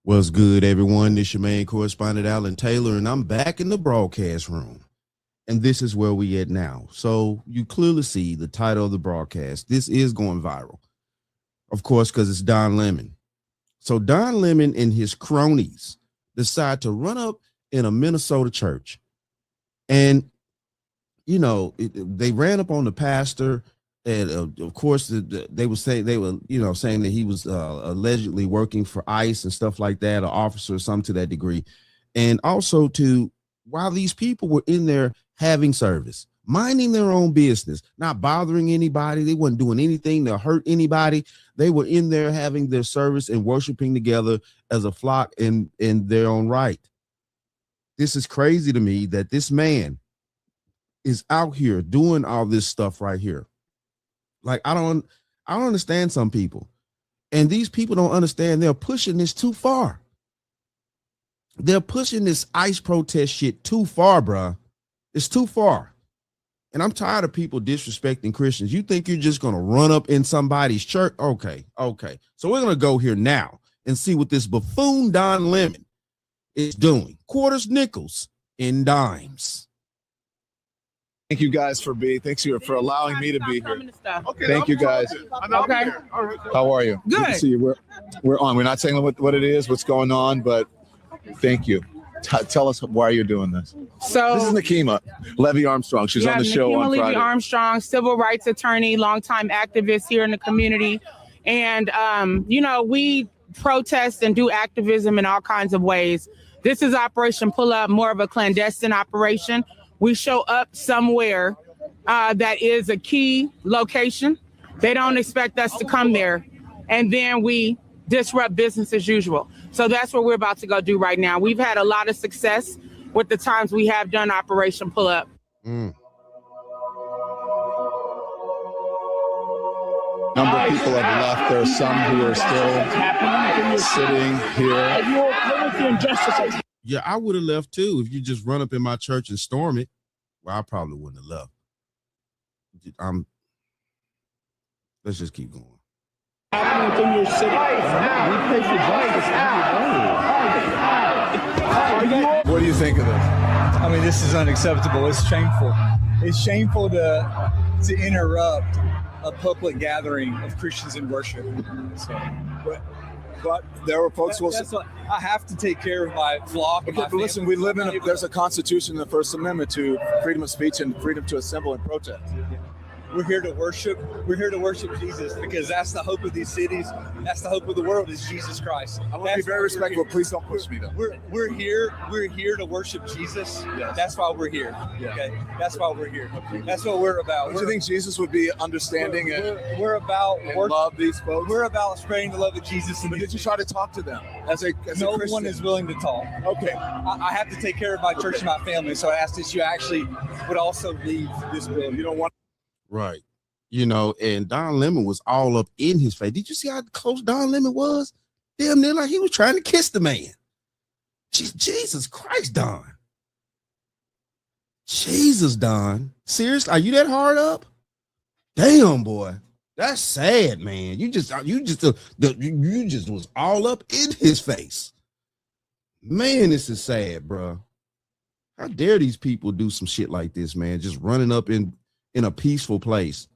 What's good, everyone? This your main correspondent, Alan Taylor, and I'm back in the broadcast room. And this is where we at now. So you clearly see the title of the broadcast. This is going viral, of course, because it's Don Lemon. So Don Lemon and his cronies decide to run up in a Minnesota church. And, they ran up on the pastor. And of course, they were saying saying that he was allegedly working for ICE and stuff like that, an officer or something to that degree. And also while these people were in there having service, minding their own business, not bothering anybody, they weren't doing anything to hurt anybody. They were in there having their service and worshiping together as a flock in their own right. This is crazy to me that this man is out here doing all this stuff right here. Like, I don't understand some people. And these people don't understand they're pushing this too far. They're pushing this ICE protest shit too far, bruh. It's too far. And I'm tired of people disrespecting Christians. You think you're just going to run up in somebody's church? Okay. So we're going to go here now and see what this buffoon Don Lemon is doing. Quarters, nickels, and dimes. Thank you guys thanks for allowing me to be here. Okay, thank you guys. Okay. How are you? Good. To see you. We're on. We're not saying what it is, what's going on, but thank you. Tell us why you're doing this. So this is Nakima Levy Armstrong. She's on the show on Friday. Nakima Levy Armstrong, civil rights attorney, longtime activist here in the community. And, we protest and do activism in all kinds of ways. This is Operation Pull Up, more of a clandestine operation. We show up somewhere that is a key location. They don't expect us to come there. And then we disrupt business as usual. So that's what we're about to go do right now. We've had a lot of success with the times we have done Operation Pull Up. Number of people have left. There are some who are still sitting here. Yeah, I would have left too if you just run up in my church and storm it. Well, I probably wouldn't have left. Let's just keep going. What do you think of this? I mean, this is unacceptable. It's shameful. It's shameful to interrupt a public gathering of Christians in worship. So, but there were folks who I have to take care of my flock. Okay, but listen, we live there's a constitution in the First Amendment to freedom of speech and freedom to assemble and protest. We're here to worship. We're here to worship Jesus because that's the hope of these cities. That's the hope of the world is Jesus Christ. I want to be very respectful. Please don't push me though. We're here to worship Jesus. Yes. That's why we're here. Yeah. Okay. That's why we're here. That's what we're about. Do you think Jesus would be understanding we're about love these folks? We're about spreading the love of Jesus. But did you try to talk to them as a no Christian? one is willing to talk. Okay. I have to take care of my church and my family, so I asked that you actually would also leave this building. You don't want. Right. And Don Lemon was all up in his face. Did you see how close Don Lemon was? Damn near like he was trying to kiss the man. Jesus Christ, Don. Jesus, Don. Seriously, are you that hard up? Damn, boy. That's sad, man. You just was all up in his face. Man, this is sad, bro. How dare these people do some shit like this, man? Just running up in a peaceful place.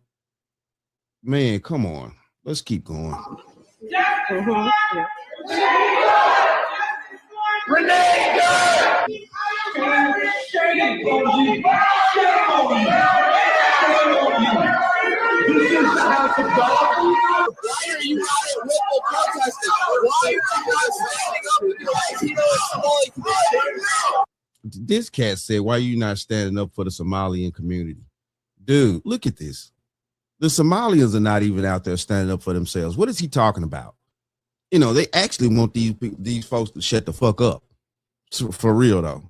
Man, come on. Let's keep going. This cat said, why are you not standing up for the Somalian community? Dude, look at this. The Somalians are not even out there standing up for themselves. What is he talking about? They actually want these folks to shut the fuck up. For real, though.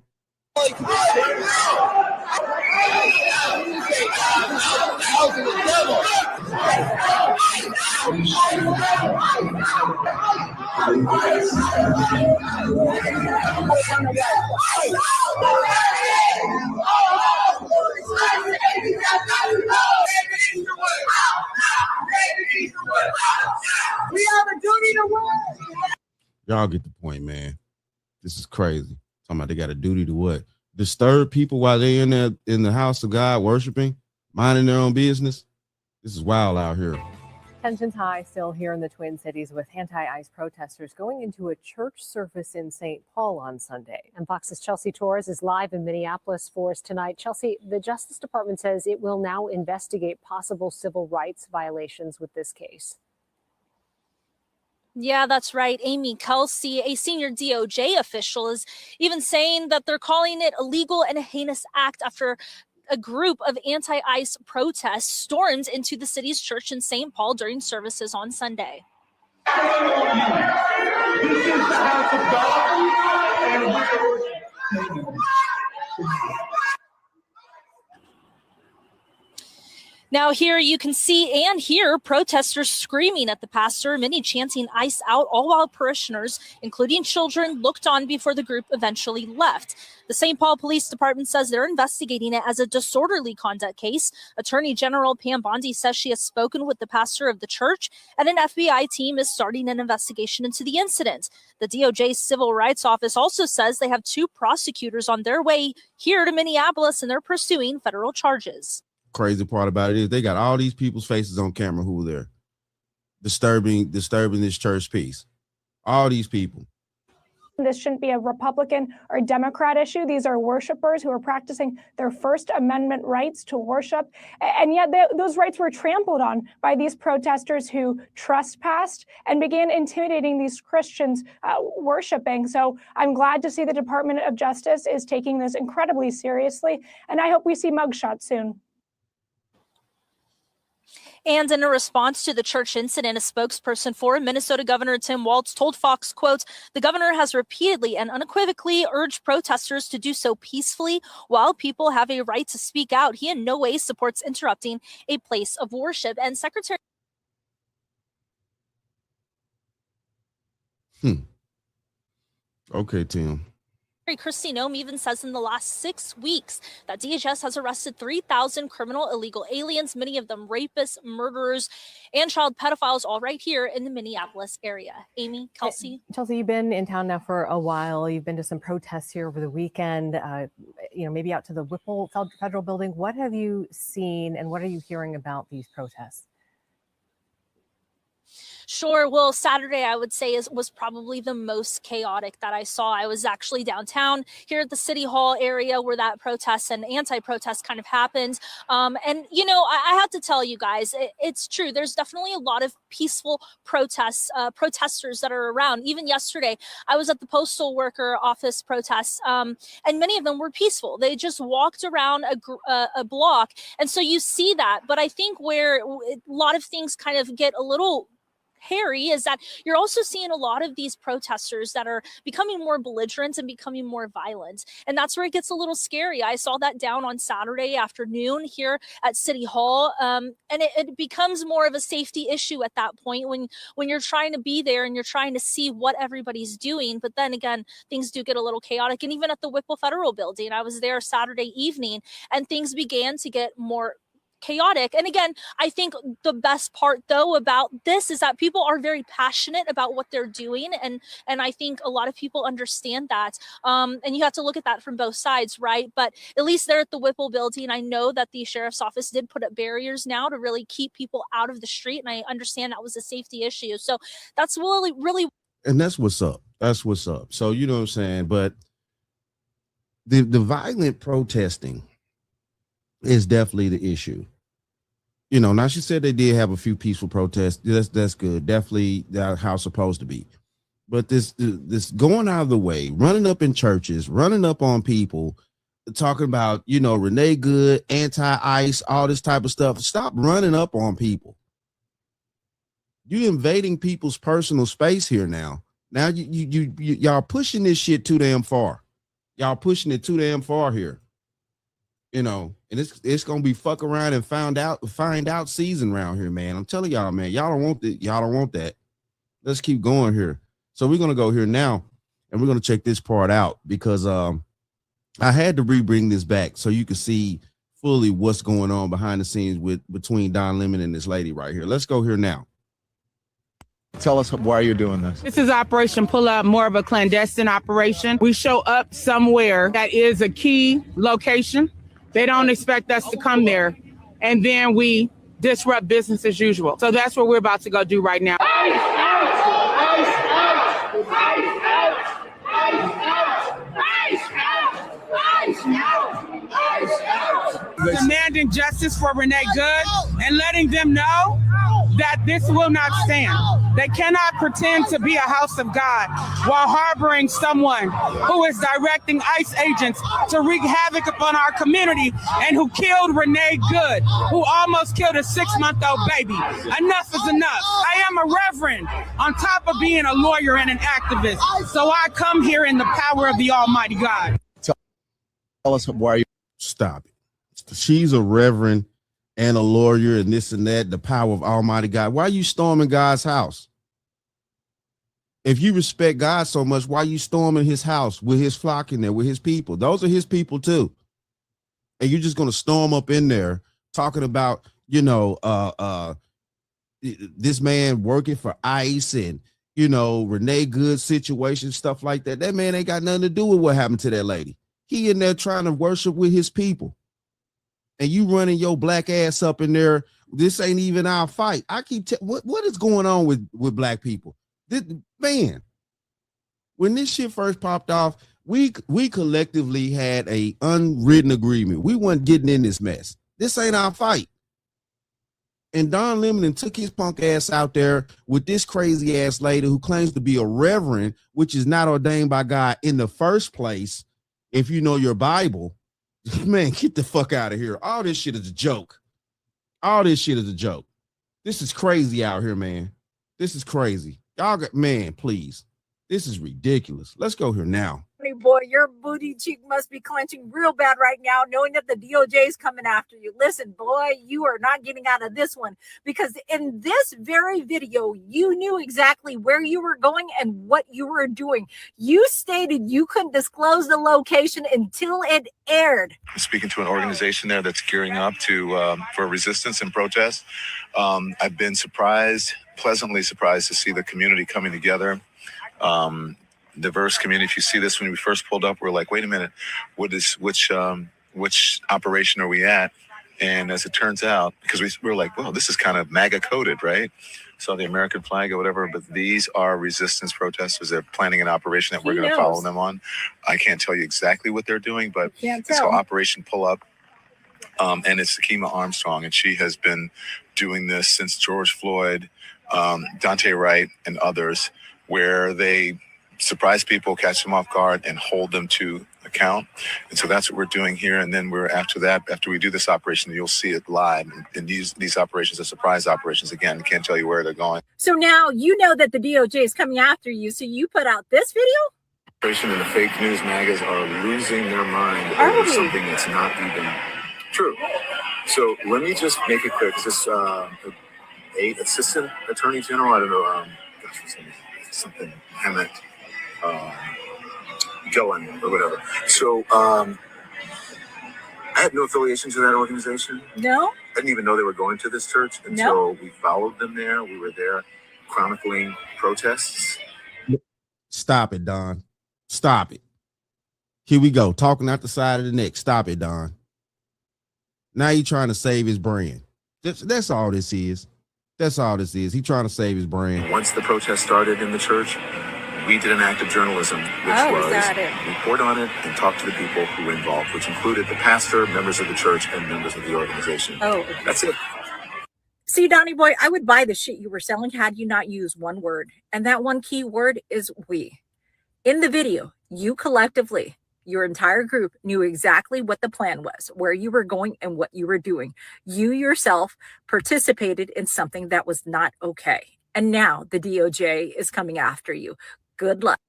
We have a duty to win. Y'all get the point, man. This is crazy. Talking about they got a duty to what? Disturb people while they in there in the house of God worshiping, minding their own business. This is wild out here. Tensions high still here in the Twin Cities with anti-ICE protesters going into a church service in St. Paul on Sunday. And Fox's Chelsea Torres is live in Minneapolis for us tonight. Chelsea, the Justice Department says it will now investigate possible civil rights violations with this case. Yeah, that's right. Amy Kelsey, a senior DOJ official, is even saying that they're calling it illegal and a heinous act after a group of anti-ICE protests stormed into the city's church in St. Paul during services on Sunday. This is the house of God, and Now here you can see and hear protesters screaming at the pastor, many chanting ICE out, all while parishioners, including children, looked on before the group eventually left. The St. Paul Police Department says they're investigating it as a disorderly conduct case. Attorney General Pam Bondi says she has spoken with the pastor of the church, and an FBI team is starting an investigation into the incident. The DOJ's Civil Rights Office also says they have 2 prosecutors on their way here to Minneapolis, and they're pursuing federal charges. Crazy part about it is they got all these people's faces on camera who were there disturbing this church peace. All these people. This shouldn't be a Republican or Democrat issue. These are worshipers who are practicing their First Amendment rights to worship. And yet those rights were trampled on by these protesters who trespassed and began intimidating these Christians worshiping. So I'm glad to see the Department of Justice is taking this incredibly seriously. And I hope we see mugshots soon. And in a response to the church incident, a spokesperson for Minnesota Governor Tim Walz told Fox, quote, "The governor has repeatedly and unequivocally urged protesters to do so peacefully. While people have a right to speak out, he in no way supports interrupting a place of worship." And Secretary Okay, Tim. Kristi Noem even says in the last 6 weeks that DHS has arrested 3,000 criminal illegal aliens, many of them rapists, murderers, and child pedophiles, all right here in the Minneapolis area. Amy, Kelsey. Chelsea, you've been in town now for a while. You've been to some protests here over the weekend, maybe out to the Whipple Federal Building. What have you seen and what are you hearing about these protests? Sure. Well, Saturday, I would say, was probably the most chaotic that I saw. I was actually downtown here at the City Hall area where that protest and anti-protest kind of happened. I have to tell you guys, it's true. There's definitely a lot of peaceful protesters that are around. Even yesterday, I was at the postal worker office protests, and many of them were peaceful. They just walked around a block. And so you see that. But I think where a lot of things kind of get a little hairy is that you're also seeing a lot of these protesters that are becoming more belligerent and becoming more violent. And that's where it gets a little scary. I saw that down on Saturday afternoon here at City Hall. And it becomes more of a safety issue at that point when you're trying to be there and you're trying to see what everybody's doing. But then again, things do get a little chaotic. And even at the Whipple Federal Building, I was there Saturday evening and things began to get more chaotic. And again, I think the best part though about this is that people are very passionate about what they're doing. And I think a lot of people understand that. And you have to look at that from both sides, right? But at least they're at the Whipple Building. I know that the sheriff's office did put up barriers now to really keep people out of the street. And I understand that was a safety issue. So that's really. And that's what's up. That's what's up. So, you know what I'm saying? But the violent protesting is definitely the issue. Now she said they did have a few peaceful protests. That's good. Definitely that's how it's supposed to be. But this going out of the way, running up in churches, running up on people, talking about, Renee Good, anti-ICE, all this type of stuff. Stop running up on people. You invading people's personal space here now. Now y'all pushing this shit too damn far. Y'all pushing it too damn far here. And it's gonna be fuck around and find out season around here, man. I'm telling y'all, man, y'all don't want that. Y'all don't want that. Let's keep going here. So we're gonna go here now, and we're gonna check this part out because I had to bring this back so you can see fully what's going on behind the scenes between Don Lemon and this lady right here. Let's go here now. Tell us why you're doing this. This is Operation Pull Up, more of a clandestine operation. We show up somewhere that is a key location. They don't expect us to come there. And then we disrupt business as usual. So that's what we're about to go do right now. Demanding justice for Renee Good and letting them know that this will not stand. They cannot pretend to be a house of God while harboring someone who is directing ICE agents to wreak havoc upon our community and who killed Renee Good, who almost killed a 6-month-old baby. Enough is enough. I am a reverend on top of being a lawyer and an activist. So I come here in the power of the Almighty God. Tell us why you Stop it. She's a reverend and a lawyer and this and that, the power of Almighty God. Why are you storming God's house? If you respect God so much, why are you storming his house with his flock in there, with his people? Those are his people too. And you're just going to storm up in there talking about, this man working for ICE and, Renee Good situation, stuff like that. That man ain't got nothing to do with what happened to that lady. He in there trying to worship with his people. And you running your black ass up in there. This ain't even our fight. I keep what is going on with black people? Man, when this shit first popped off, we collectively had a unwritten agreement. We weren't getting in this mess. This ain't our fight. And Don Lemon took his punk ass out there with this crazy ass lady who claims to be a reverend, which is not ordained by God in the first place. If you know your Bible, man, get the fuck out of here. All this shit is a joke. All this shit is a joke. This is crazy out here, man. This is crazy. Y'all got, man, please. This is ridiculous. Let's go here now. Boy, your booty cheek must be clenching real bad right now, knowing that the DOJ is coming after you. Listen, boy, you are not getting out of this one, because in this very video, you knew exactly where you were going and what you were doing. You stated you couldn't disclose the location until it aired. I'm speaking to an organization there that's gearing up for resistance and protest. I've been pleasantly surprised to see the community coming together. Diverse community. If you see this, when we first pulled up, we're like, wait a minute, which operation are we at? And as it turns out, because we were like, well, this is kind of MAGA coded, right? So the American flag or whatever, but these are resistance protesters. They're planning an operation that we're going to follow them on. I can't tell you exactly what they're doing, but it's called Operation Pull Up. And it's Sakima Armstrong, and she has been doing this since George Floyd, Dante Wright, and others, where they surprise people, catch them off guard, and hold them to account. And so that's what we're doing here. And then after we do this operation, you'll see it live. And these operations are surprise operations. Again, I can't tell you where they're going. So now you know that the DOJ is coming after you. So you put out this video? And the fake news magas are losing their mind over something that's not even true. So let me just make it quick. This assistant attorney general, I don't know, something Hammett, Gillen or whatever. So I had no affiliation to that organization. No. I didn't even know they were going to this church until we followed them there. We were there chronicling protests. Stop it, Don. Stop it. Here we go. Talking out the side of the neck. Stop it, Don. Now you're trying to save his brand. That's all this is. That's all this is. He's trying to save his brand. Once the protest started in the church, we did an act of journalism, which was report on it and talk to the people who were involved, which included the pastor, members of the church, and members of the organization. That's it. See, Donnie boy, I would buy the shit you were selling had you not used one word. And that one key word is we. In the video, you collectively, your entire group, knew exactly what the plan was, where you were going and what you were doing. You yourself participated in something that was not okay. And now the DOJ is coming after you. Good luck.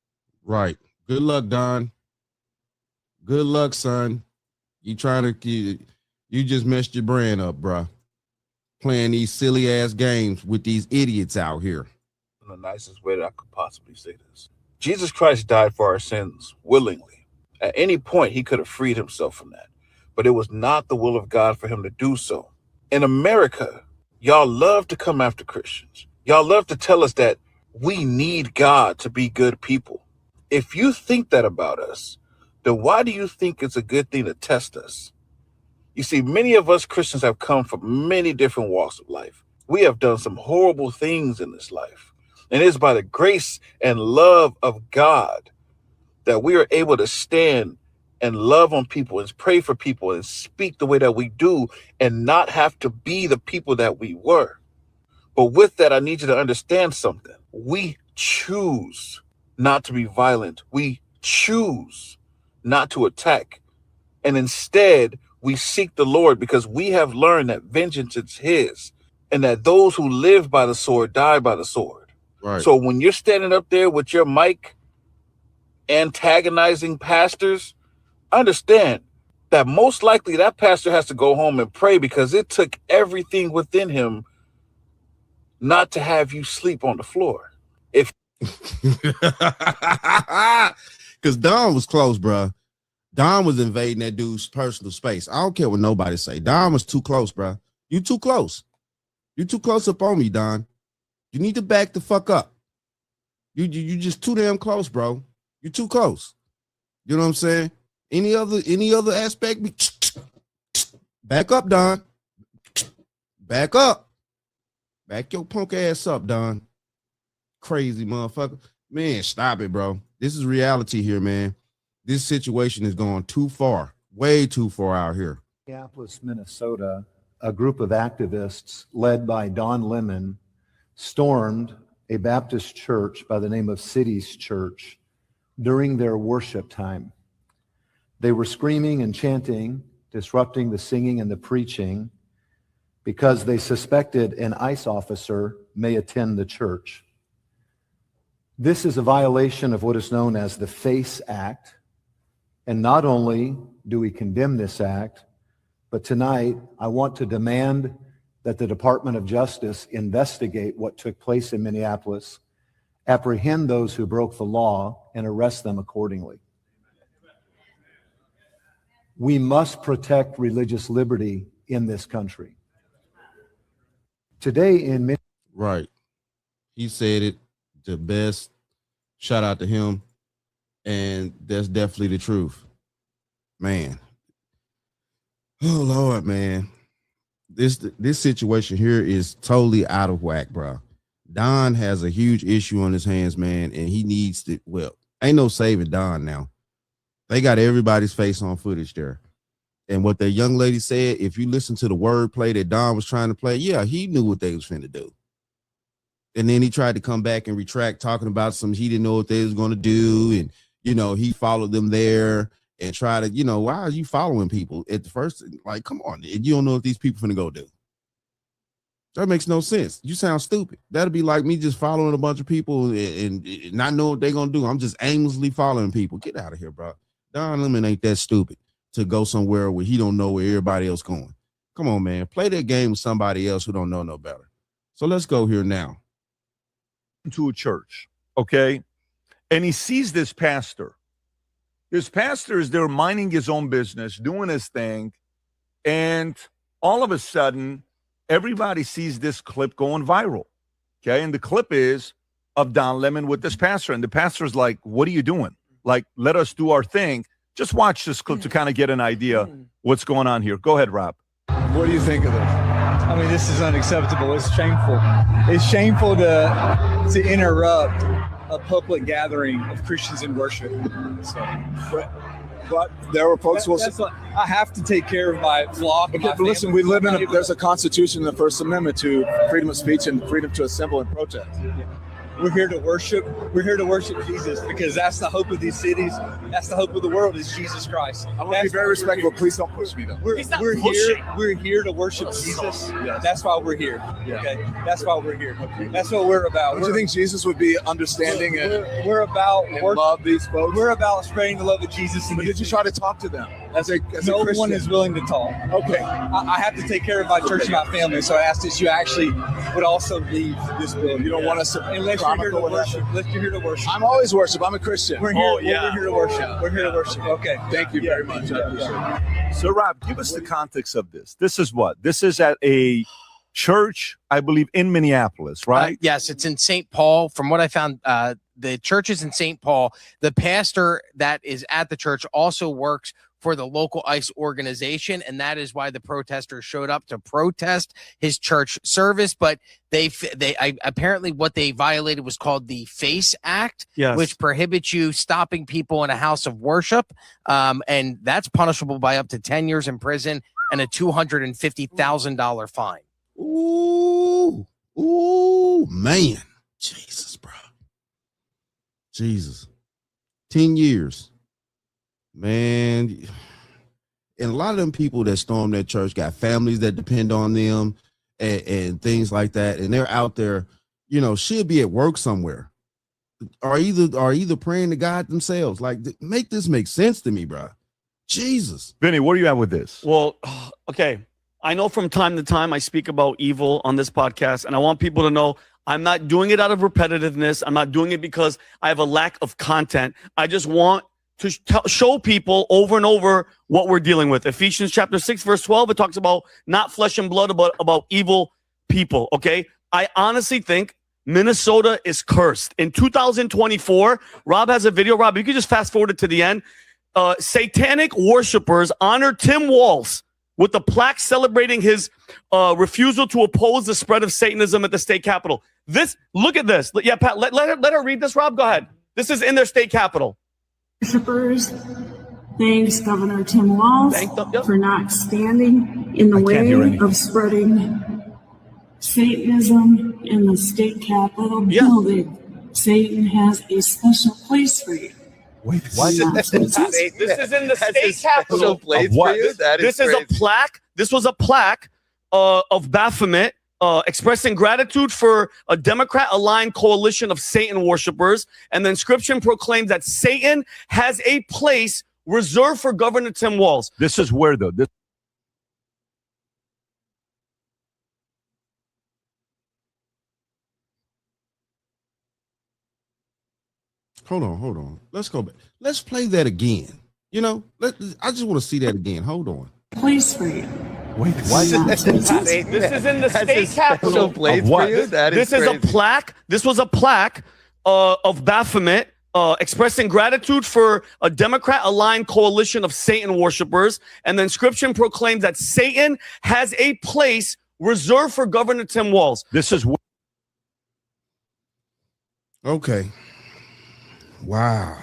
Right. Good luck, Don. Good luck, son. You just messed your brand up, bruh. Playing these silly ass games with these idiots out here. In the nicest way that I could possibly say this. Jesus Christ died for our sins willingly. At any point, he could have freed himself from that. But it was not the will of God for him to do so. In America, y'all love to come after Christians. Y'all love to tell us that we need God to be good people. If you think that about us, then why do you think it's a good thing to test us? You see, many of us Christians have come from many different walks of life. We have done some horrible things in this life. And it is by the grace and love of God that we are able to stand and love on people and pray for people and speak the way that we do and not have to be the people that we were. But with that, I need you to understand something. We choose not to be violent. We choose not to attack. And instead, we seek the Lord because we have learned that vengeance is his and that those who live by the sword die by the sword. Right. So when you're standing up there with your mic antagonizing pastors, understand that most likely that pastor has to go home and pray because it took everything within him not to have you sleep on the floor. If because Don was close, bro. Don was invading that dude's personal space. I don't care what nobody say. Don was too close, bro. You too close. You too close up on me, Don. You need to back the fuck up. You just too damn close, bro. You too close. You know what I'm saying? Any other aspect? Back up, Don. Back up. Back your punk ass up, Don. Crazy motherfucker. Man, stop it, bro. This is reality here, man. This situation is going too far, way too far out here. Minneapolis, Minnesota, a group of activists led by Don Lemon stormed a Baptist church by the name of Cities Church during their worship time. They were screaming and chanting, disrupting the singing and the preaching because they suspected an ICE officer may attend the church. This is a violation of what is known as the FACE Act. And not only do we condemn this act, but tonight I want to demand that the Department of Justice investigate what took place in Minneapolis, apprehend those who broke the law, and arrest them accordingly. We must protect religious liberty in this country. Today in Right. He said it the best. Shout out to him. And that's definitely the truth. Man. Oh, Lord, man. This situation here is totally out of whack, bro. Don has a huge issue on his hands, man, and he needs to, well, ain't no saving Don now. They got everybody's face on footage there. And what that young lady said, if you listen to the wordplay that Don was trying to play, yeah, he knew what they was finna do. And then he tried to come back and retract, talking about some he didn't know what they was going to do. And, you know, he followed them there and try to, you know, why are you following people at the first? Like, come on, you don't know what these people finna go do. That makes no sense. You sound stupid. That'd be like me just following a bunch of people and not know what they're going to do. I'm just aimlessly following people. Get out of here, bro. Don Lemon ain't that stupid to go somewhere where he don't know where everybody else going. Come on, man. Play that game with somebody else who don't know no better. So let's go here now. To a church, okay? And he sees this pastor. His pastor is there minding his own business, doing his thing. And all of a sudden, everybody sees this clip going viral, okay? And the clip is of Don Lemon with this pastor. And the pastor's like, what are you doing? Like, let us do our thing. Just watch this clip to kind of get an idea what's going on here. Go ahead, Rob. What do you think of this? I mean, this is unacceptable. It's shameful. It's shameful to interrupt a public gathering of Christians in worship. So, but there were folks who that's what, I have to take care of my flock. Okay, but listen, we live in there's a constitution in the First Amendment to freedom of speech and freedom to assemble and protest. Yeah. We're here to worship. We're here to worship Jesus because that's the hope of these cities. That's the hope of the world is Jesus Christ. I'm going to be very respectful. Please don't push me, though. We're here to worship Jesus. Yes. That's why we're here. Yeah. Okay, that's why we're here. That's what we're about. Do you think Jesus would be understanding we're about and love these folks? We're about spreading the love of Jesus. But did you try to talk to them as a no Christian? one is willing to talk. Okay, I have to take care of my church and my family, so I ask that you actually would also leave this building. You don't want us to unless you're here to worship. Unless you're here to worship. I'm always worship. I'm a Christian. We're here. We're here to worship. We're here to worship. Okay. Thank you very much. I appreciate it. So, Rob, give us the context of this. This is what? This is at a church, I believe, in Minneapolis, right? Yes, it's in St. Paul. From what I found, the church is in St. Paul. The pastor that is at the church also works for the local ICE organization, and that is why the protesters showed up to protest his church service. But apparently what they violated was called the FACE Act, Yes. which prohibits you stopping people in a house of worship, and that's punishable by up to 10 years in prison and a $250,000 fine. Ooh, man. Jesus, bro. Jesus. 10 years. Man. And a lot of them people that stormed that church got families that depend on them and things like that. And they're out there, you know, should be at work somewhere. Or either praying to God themselves. Like, make this make sense to me, bro. Jesus. Vinny, where are you at with this? Well, okay. I know from time to time I speak about evil on this podcast, and I want people to know I'm not doing it out of repetitiveness. I'm not doing it because I have a lack of content. I just want to show people over and over what we're dealing with. Ephesians chapter 6, verse 12, it talks about not flesh and blood, but about evil people, okay? I honestly think Minnesota is cursed. In 2024, Rob has a video. Rob, you can just fast forward it to the end. Satanic worshipers honor Tim Walz with the plaque celebrating his refusal to oppose the spread of Satanism at the state capitol. Look at this. Yeah, Pat, let her read this, Rob. Go ahead. This is in their state capitol. Worshippers, thanks Governor Tim Walz for not standing in the way of spreading Satanism in the state capitol building. Satan has a special place for you. Wait, what? This is in the state capitol. This is a plaque. This was a plaque of Baphomet expressing gratitude for a Democrat-aligned coalition of Satan worshipers. And the inscription proclaims that Satan has a place reserved for Governor Tim Walz. This is where, though? Hold on. Let's go back. Let's play that again. You know, I just want to see that again. Hold on. Place for you. Wait, what? This is in the state capitol. This is a plaque. This was a plaque of Baphomet expressing gratitude for a Democrat-aligned coalition of Satan worshipers. And the inscription proclaims that Satan has a place reserved for Governor Tim Walz. This is okay. Wow.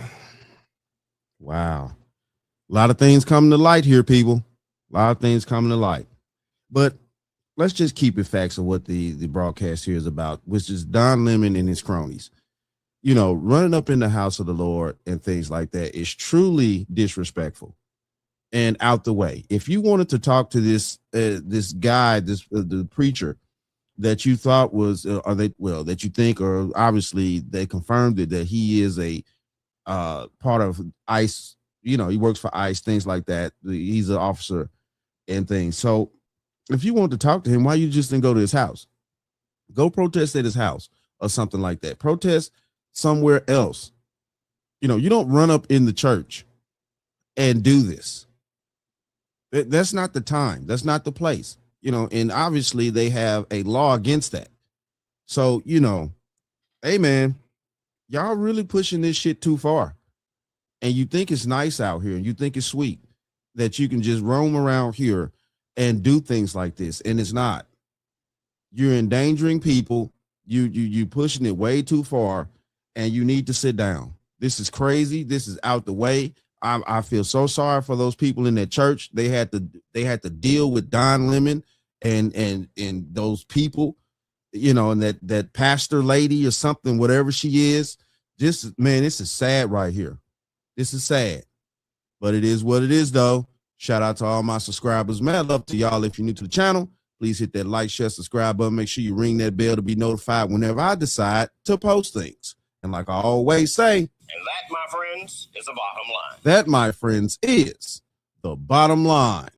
A lot of things coming to light here, people. A lot of things coming to light. But let's just keep it facts of what the broadcast here is about, which is Don Lemon and his cronies. You know, running up in the house of the Lord and things like that is truly disrespectful and out the way. If you wanted to talk to this guy, the preacher that you thought was, that you think, or obviously they confirmed it, that he is a part of ICE, you know, he works for ICE, things like that. He's an officer and things. So if you want to talk to him, why you just didn't go to his house? Go protest at his house or something like that. Protest somewhere else. You know, you don't run up in the church and do this. That's not the time. That's not the place. You know, and obviously they have a law against that. So, you know, hey man, y'all really pushing this shit too far. And you think it's nice out here and you think it's sweet that you can just roam around here and do things like this. And it's not. You're endangering people. You pushing it way too far, and you need to sit down. This is crazy. This is out the way. I feel so sorry for those people in that church. They had to deal with Don Lemon and those people, you know, and that pastor lady or something, whatever she is. This is sad right here. This is sad, but it is what it is, though. Shout out to all my subscribers. Mad love to y'all. If you're new to the channel, please hit that like, share, subscribe button. Make sure you ring that bell to be notified whenever I decide to post things. And like I always say, and that, my friends, is the bottom line. That, my friends, is the bottom line.